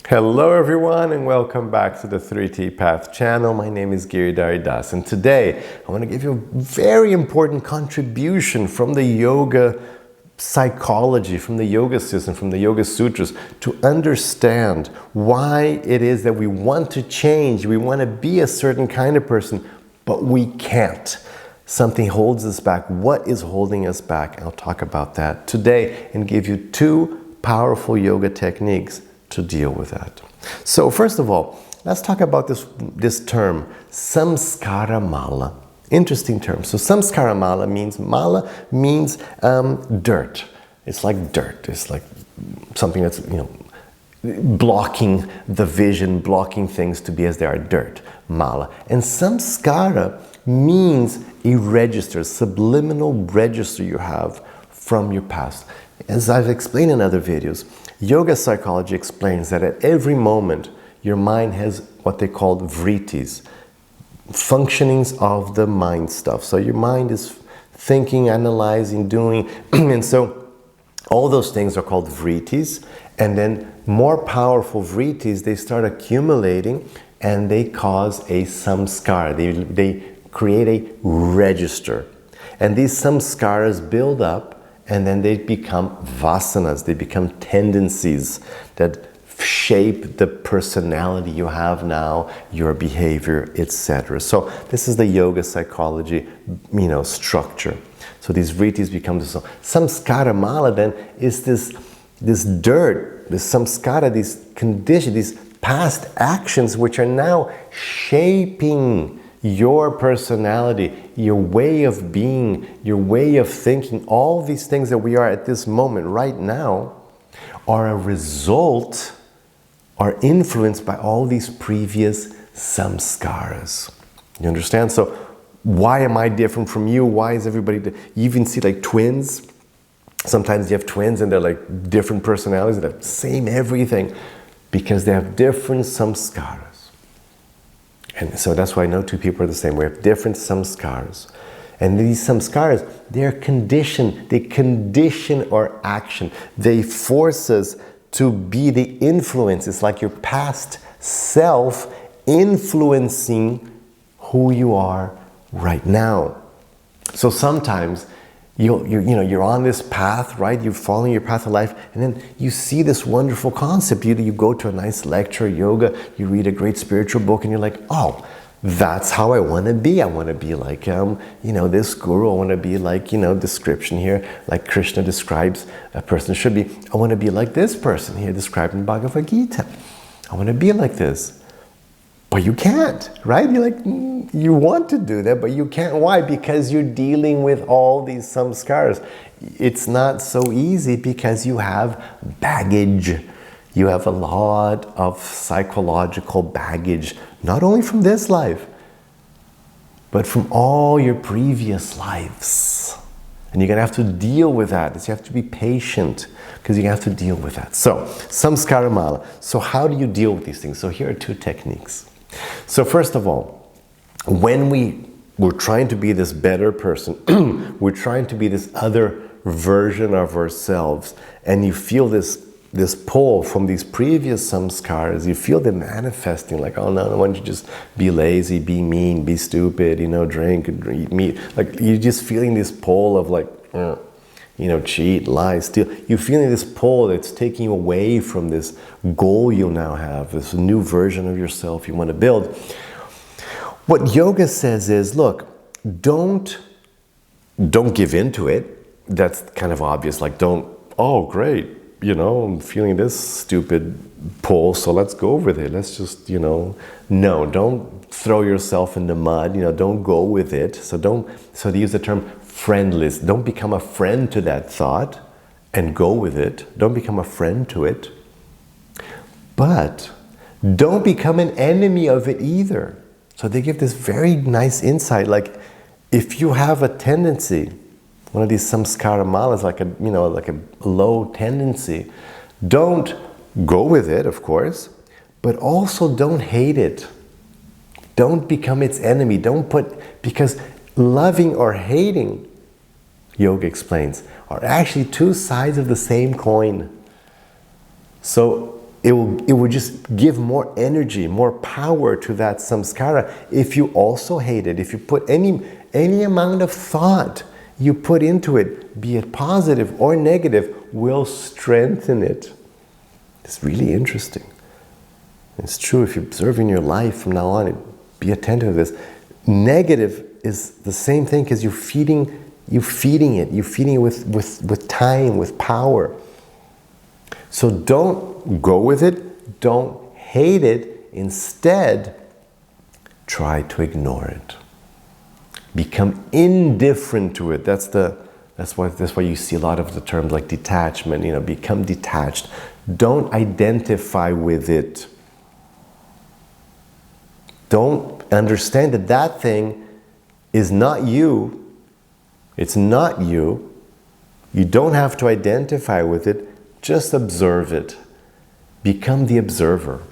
Hello everyone and welcome back to the 3T Path channel. My name is Giridhari and today I want to give you a very important contribution from the yoga psychology, from the yoga system, from the yoga sutras to understand why it is that we want to change, we want to be a certain kind of person, but we can't. Something holds us back. What is holding us back? I'll talk about that today and give you two powerful yoga techniques to deal with that. So first of all, let's talk about this term, Samskara-mala. Interesting term. So Samskara-mala means dirt. It's like dirt. It's like something that's, blocking the vision, blocking things to be as they are, dirt, mala. And samskara means a register, subliminal register you have from your past. As I've explained in other videos, yoga psychology explains that at every moment your mind has what they call vrittis, functionings of the mind stuff. So your mind is thinking, analyzing, doing, and so all those things are called vrittis, and then more powerful vrittis, they start accumulating and they cause a samskara. They create a register. And these samskaras build up and then they become vasanas, they become tendencies that shape the personality you have now, your behavior, etc. So this is the yoga psychology, structure. So these vrittis become this. Samskara-mala then is this dirt, this samskara, these conditions, these past actions which are now shaping your personality, your way of being, your way of thinking. All these things that we are at this moment right now are a result, are influenced by all these previous samskaras. You understand? So why am I different from you? Why is everybody you even see like twins? Sometimes you have twins and they're like different personalities, they have same everything because they have different samskaras. And so that's why I know two people are the same. We have different samskaras. And these samskaras, they're conditioned. They condition our action. They force us to be the influence. It's like your past self influencing who you are right now. So sometimes you're on this path, right? You're following your path of life, and then you see this wonderful concept. You go to a nice lecture, yoga, you read a great spiritual book, and you're like, oh, that's how I want to be. I want to be like, this guru. I want to be like, description here, like Krishna describes a person should be. I want to be like this person here described in Bhagavad Gita. I want to be like this. But you can't, right? You're like, you want to do that, but you can't. Why? Because you're dealing with all these samskaras. It's not so easy because you have baggage. You have a lot of psychological baggage, not only from this life, but from all your previous lives. And you're going to have to deal with that. So you have to be patient because you have to deal with that. So, Samskara-mala. So how do you deal with these things? So here are two techniques. So first of all, when we're trying to be this better person, we're trying to be this other version of ourselves, and you feel this pull from these previous samskaras, you feel them manifesting like, oh no, why don't you just be lazy, be mean, be stupid, drink and eat meat. Like you're just feeling this pull of like, cheat, lie, steal. You're feeling this pull that's taking you away from this goal you now have, this new version of yourself you want to build. What yoga says is, look, don't give in to it. That's kind of obvious. Like oh great, I'm feeling this stupid pull, so let's go with it. Let's just, no, don't throw yourself in the mud, don't go with it. So they use the term friendless. Don't become a friend to that thought and go with it. Don't become a friend to it. But don't become an enemy of it either. So they give this very nice insight. Like if you have a tendency, one of these samskara-malas, like a low tendency, don't go with it, of course, but also don't hate it. Don't become its enemy. Because loving or hating, yoga explains, are actually two sides of the same coin. So it will just give more energy, more power to that samskara. If you also hate it, if you put any amount of thought you put into it, be it positive or negative, will strengthen it. It's really interesting. It's true if you observe in your life from now on, be attentive to this. Negative is the same thing because you're feeding it with time, with power. So don't go with it, don't hate it. Instead, try to ignore it. Become indifferent to it. That's why you see a lot of the terms like detachment, become detached. Don't identify with it. Don't understand that thing is not you. It's not you. You don't have to identify with it. Just observe it. Become the observer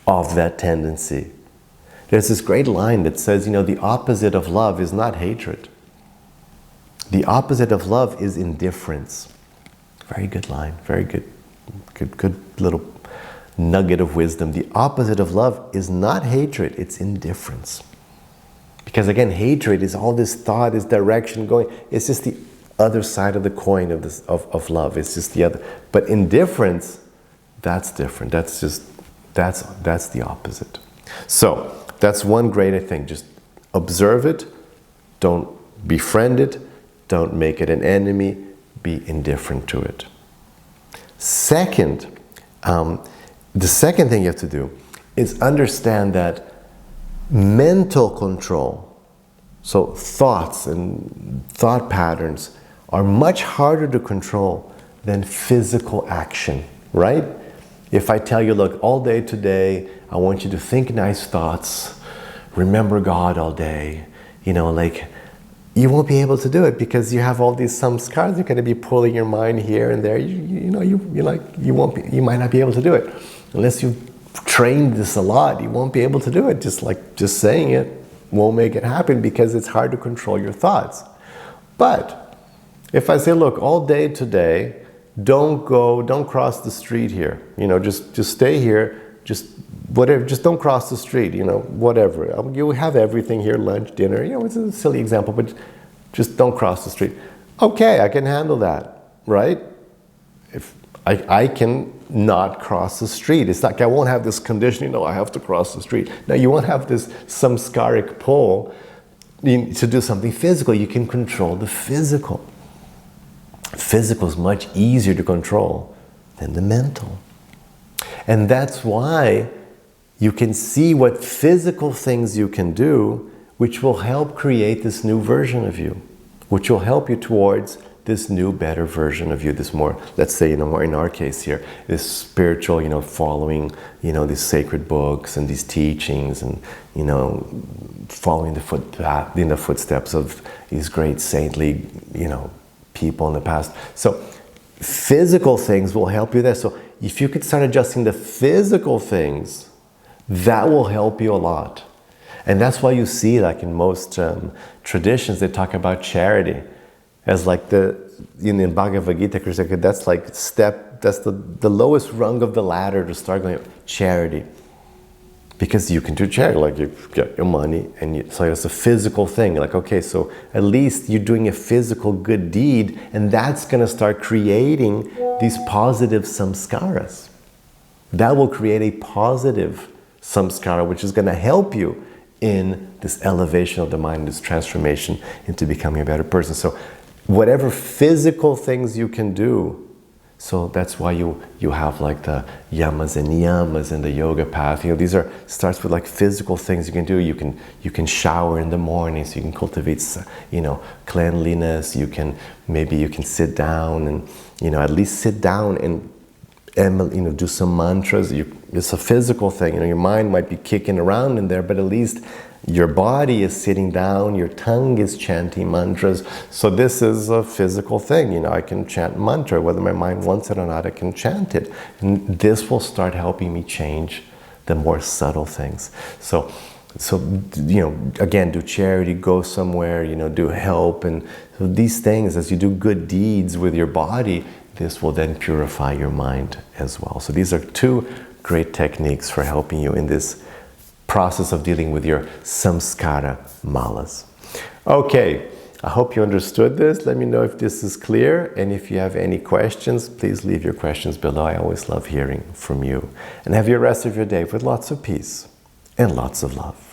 of that tendency. There's this great line that says, the opposite of love is not hatred. The opposite of love is indifference. Very good line. Very good little nugget of wisdom. The opposite of love is not hatred, it's indifference. Because again, hatred is all this thought, this direction going. It's just the other side of the coin of love. It's just the other. But indifference, that's different. That's the opposite. So that's one great thing. Just observe it. Don't befriend it. Don't make it an enemy. Be indifferent to it. Second, the second thing you have to do is understand that mental control, so thoughts and thought patterns, are much harder to control than physical action, right? If I tell you, look, all day today, I want you to think nice thoughts, remember God all day, you won't be able to do it because you have all these samskaras. You're going to be pulling your mind here and there. You might not be able to do it unless you trained this a lot. You won't be able to do it. Just saying it won't make it happen because it's hard to control your thoughts. But if I say, look, all day today, don't cross the street here. Just stay here. Just don't cross the street, whatever. You have everything here, lunch, dinner, it's a silly example, but just don't cross the street. Okay, I can handle that, right? If I can not cross the street. It's like I won't have this conditioning, I have to cross the street. Now you won't have this samskaric pull to do something physical. You can control the physical. Physical is much easier to control than the mental. And that's why you can see what physical things you can do, which will help create this new version of you, which will help you towards this new, better version of you, this more, let's say, more in our case here, this spiritual, following, these sacred books and these teachings and, following the footsteps of these great saintly, people in the past. So physical things will help you there. So if you could start adjusting the physical things, that will help you a lot. And that's why you see, like in most traditions, they talk about charity as like in Bhagavad Gita, Krishna, that's like that's the lowest rung of the ladder to start going, charity. Because you can do charity, like you get your money, so it's a physical thing. Like, okay, so at least you're doing a physical good deed, and that's going to start creating these positive samskaras. That will create a positive samskara, which is going to help you in this elevation of the mind, this transformation into becoming a better person. So whatever physical things you can do, so that's why you have like the yamas and niyamas in the yoga path. These starts with like physical things you can do. You can shower in the morning, so you can cultivate cleanliness. You can sit down and at least sit down and do some mantras. It's a physical thing. Your mind might be kicking around in there, but at least your body is sitting down, your tongue is chanting mantras. So this is a physical thing. I can chant mantra, whether my mind wants it or not, I can chant it. And this will start helping me change the more subtle things. So again, do charity, go somewhere, do help. And so these things, as you do good deeds with your body, this will then purify your mind as well. So these are two great techniques for helping you in this process of dealing with your samskara-malas. Okay, I hope you understood this. Let me know if this is clear, and if you have any questions, please leave your questions below. I always love hearing from you. And have your rest of your day with lots of peace and lots of love.